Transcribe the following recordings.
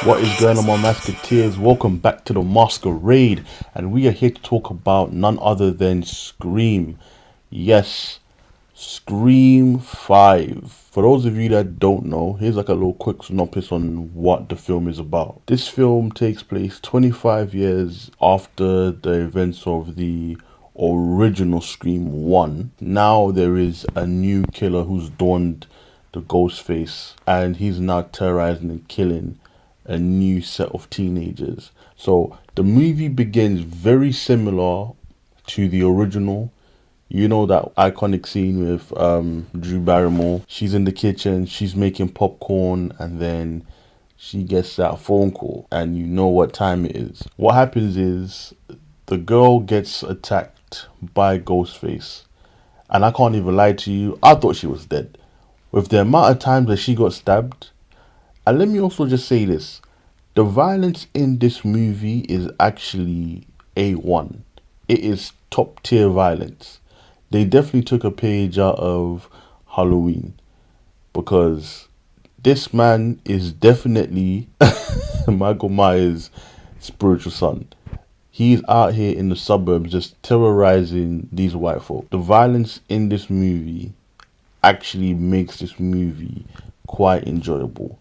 What is going on, my Masketeers? Welcome back to the Masquerade, and we are here to talk about none other than Scream. Yes, Scream 5. For those of you that don't know, here's like a little quick synopsis on what the film is about. This film takes place 25 years after the events of the original Scream 1. Now there is a new killer who's donned the ghost face, and he's now terrorizing and killing a new set of teenagers. So the movie begins very similar to the original. You know that iconic scene with Drew Barrymore. She's in the kitchen, she's making popcorn, and then she gets that phone call, and you know what time it is. What happens is the girl gets attacked by Ghostface, and I can't even lie to you, I thought she was dead. With the amount of times that she got stabbed, and let me also just say this, the violence in this movie is actually A1. It is top tier violence. They definitely took a page out of Halloween, because this man is definitely Michael Myers' spiritual son. He's out here in the suburbs just terrorizing these white folk. The violence in this movie actually makes this movie quite enjoyable.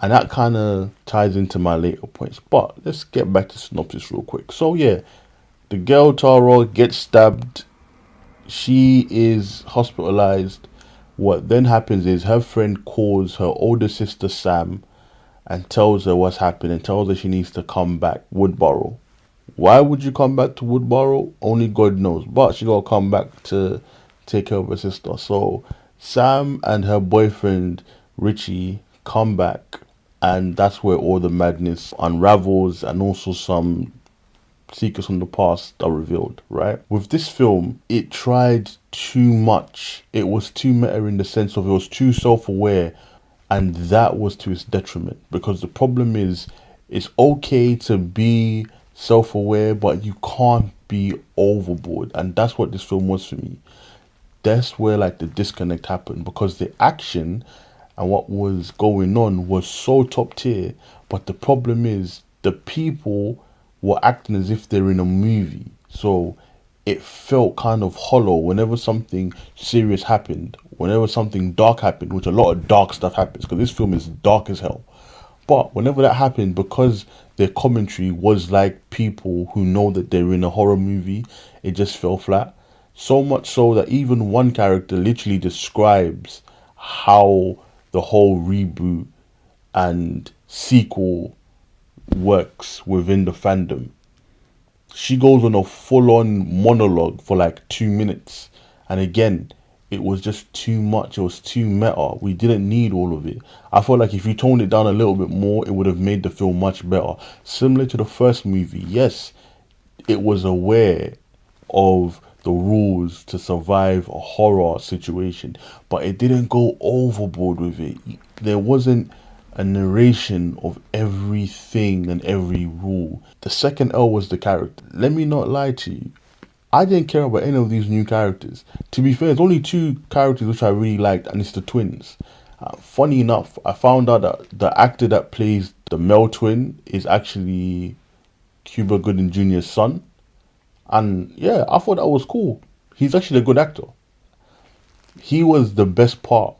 And that kind of ties into my later points. But let's get back to synopsis real quick. So yeah, the girl Tara gets stabbed. She is hospitalized. What then happens is her friend calls her older sister Sam and tells her what's happened and tells her she needs to come back Woodborough. Why would you come back to Woodborough? Only God knows. But she gotta come back to take care of her sister. So Sam and her boyfriend Richie come back, and that's where all the madness unravels, and also some secrets from the past are revealed, right? With this film, it tried too much. It was too meta in the sense of it was too self-aware, and that was to its detriment, because the problem is it's okay to be self-aware, but you can't be overboard, and that's what this film was for me. That's where like the disconnect happened, because the action and what was going on was so top tier, but the problem is the people were acting as if they're in a movie. So it felt kind of hollow whenever something serious happened, whenever something dark happened, which a lot of dark stuff happens because this film is dark as hell. But whenever that happened, because their commentary was like people who know that they're in a horror movie, it just fell flat. So much so that even one character literally describes how the whole reboot and sequel works within the fandom. She goes on a full-on monologue for like 2 minutes, and again, it was just too much. It was too meta. We didn't need all of it. I felt like if you toned it down a little bit more, it would have made the film much better. Similar to the first movie, yes, it was aware of the rules to survive a horror situation, but it didn't go overboard with it. There wasn't a narration of everything and every rule. The second L was the character. Let me not lie to you, I didn't care about any of these new characters. To be fair, there's only two characters which I really liked, and it's the twins. Funny enough, I found out that the actor that plays the male twin is actually Cuba Gooding Jr.'s son. And yeah, I thought that was cool. He's actually a good actor. He was the best part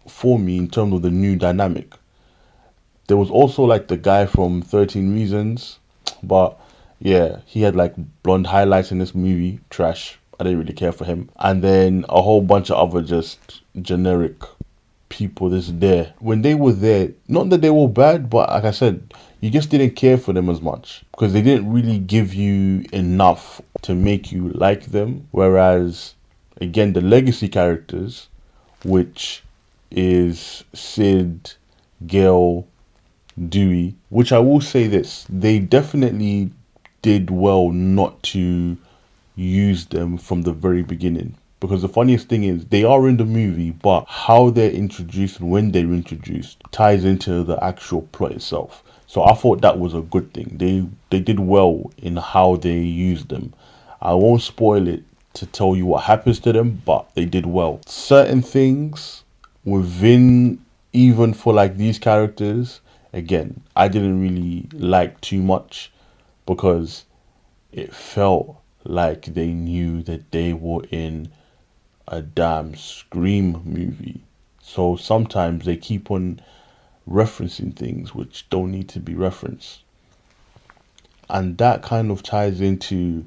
for me in terms of the new dynamic. There was also like the guy from 13 Reasons, but yeah, he had like blonde highlights in this movie. Trash. I didn't really care for him. And then a whole bunch of other just generic people that's there. When they were there, not that they were bad, but like I said, you just didn't care for them as much because they didn't really give you enough to make you like them. Whereas, again, the legacy characters, which is Sid, Gail, Dewey, which I will say this, they definitely did well not to use them from the very beginning. Because the funniest thing is, they are in the movie, but how they're introduced and when they're introduced ties into the actual plot itself. So I thought that was a good thing. They did well in how they used them. I won't spoil it to tell you what happens to them, but they did well. Certain things within, even for like these characters, again, I didn't really like too much because it felt like they knew that they were in a damn Scream movie. So sometimes they keep on referencing things which don't need to be referenced. And that kind of ties into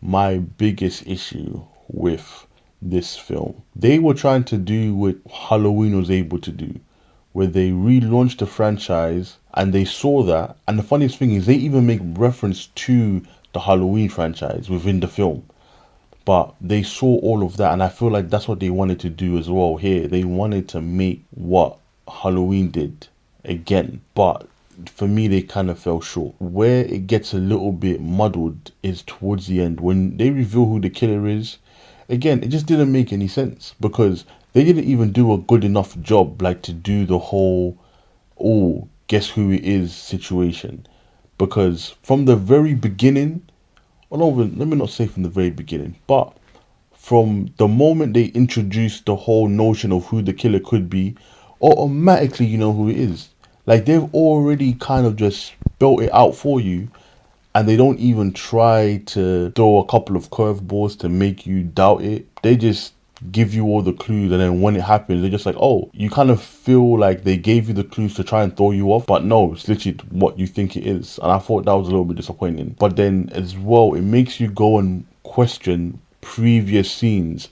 my biggest issue with this film. They were trying to do what Halloween was able to do, where they relaunched the franchise and they saw that. And the funniest thing is, they even make reference to the Halloween franchise within the film. But they saw all of that, and I feel like that's what they wanted to do as well here. They wanted to make what Halloween did again, but for me, they kind of fell short. Where it gets a little bit muddled is towards the end when they reveal who the killer is. Again, it just didn't make any sense because they didn't even do a good enough job, like to do the whole "oh, guess who it is" situation. Because from the very beginning, or no, let me not say from the very beginning, but from the moment they introduced the whole notion of who the killer could be, automatically you know who it is. Like they've already kind of just built it out for you, and they don't even try to throw a couple of curveballs to make you doubt it. They just give you all the clues, and then when it happens, they're just like, oh, you kind of feel like they gave you the clues to try and throw you off, but no, it's literally what you think it is. And I thought that was a little bit disappointing. But then as well, it makes you go and question previous scenes,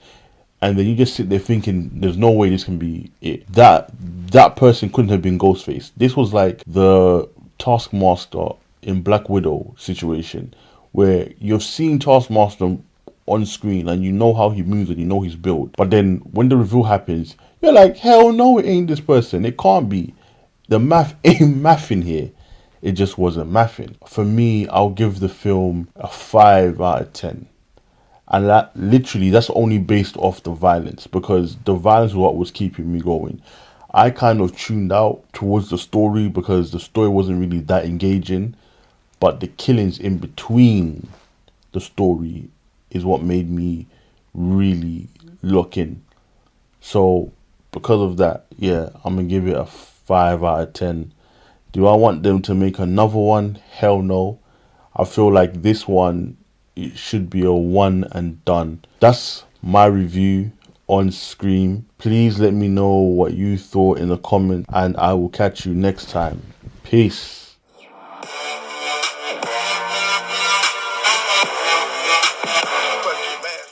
and then you just sit there thinking there's no way this can be it. That person couldn't have been Ghostface. This was like the Taskmaster in Black Widow situation, where you've seen Taskmaster on screen and you know how he moves and you know his build, but then when the reveal happens, you're like, hell no, it ain't this person. It can't be. The math ain't mathing here. It just wasn't mathing. For me, I'll give the film a 5 out of 10. And that literally, that's only based off the violence, because the violence was what was keeping me going. I kind of tuned out towards the story because the story wasn't really that engaging, but the killings in between the story is what made me really look in. So because of that, yeah, I'm gonna give it a 5 out of 10. Do I want them to make another one? Hell no. I feel like this one, it should be a one and done. That's my review on Scream. Please let me know what you thought in the comments, and I will catch you next time. Peace.